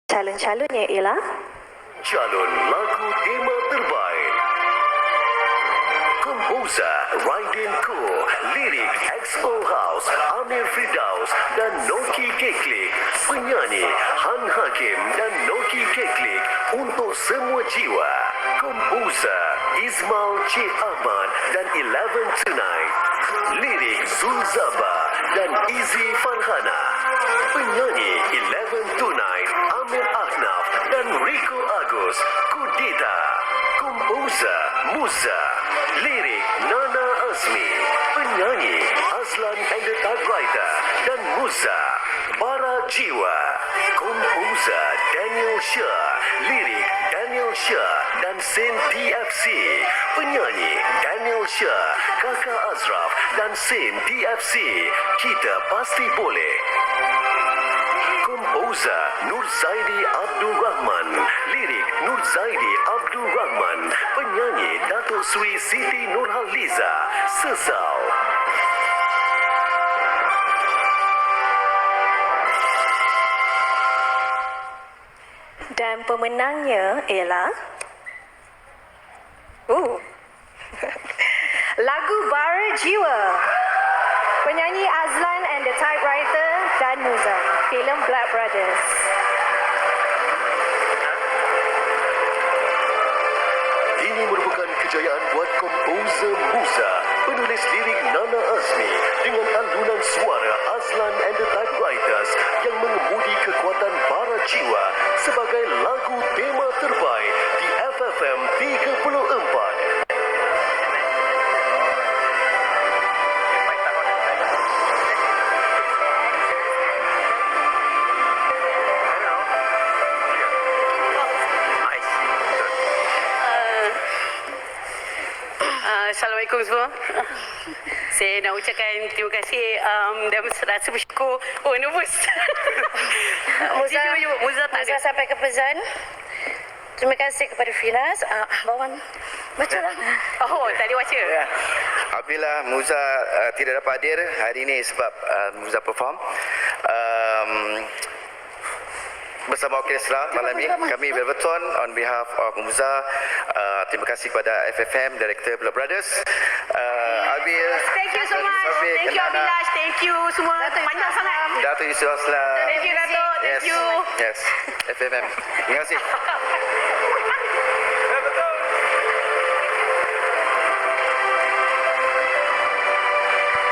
Calon-calonnya ialah Calon lagu tema terbaik. Komposer Raiden Ko, lirik XO House, Amir Firdaus dan Noki Keklik. Penyanyi Han Hakim dan Noki Keklik untuk semua jiwa. Komposer Ismail C. Ahmad dan 11 Tonight. Lirik Zul Zaba dan Izzy Farhana. Penyanyi 11 Tonight, Amir Ahnaf dan Rico Agus. Kudita. Komposer Musa. Lirik Nana Azmi. Penyanyi Azlan and the Typewriter dan Musa. Bara Jiwa. Komposer Daniel Shah. Lirik Daniel Shah dan Sen TFC. Penyanyi Daniel Shah, Kakak Azraf dan Sen TFC. Kita pasti boleh. Komposer Nur Zaidi Abdul Rahman. Lirik Nur Zaidi Abdul Rahman. Penyanyi Datuk Sri Siti Nurhaliza. Sesal. dan pemenangnya ialah lagu Bara Jiwa. Penyanyi Azlan and the Typewriter dan Musa. Filem Black Brothers. Ini merupakan kejayaan buat komposer Musa, penulis lirik Nana Azmi dengan alunan suara Azlan and the Typewriters yang mengemudi kekuatan bara jiwa sebagai lagu tema terbaik di FFM 34. Assalamualaikum semua. Saya nak ucapkan terima kasih dan rasa bersyukur. Oh, nervous. Muza sampai ke pesan. Terima kasih kepada Finas. Bawan bacalah. Oh, tadi baca. Ya. Alhamdulillah Muza tidak dapat hadir hari ini sebab Muza perform. Bersama orkestra malam ini kami Velveton on behalf of Muza, terima kasih kepada FFM Director Black Brothers, Abil, Thank you so much. Thank you Abilash. Thank you semua. Panjang sangat. Datuk Yusuf Aslam. Thank you Datuk. Thank you. Yes, FFM. Terima kasih.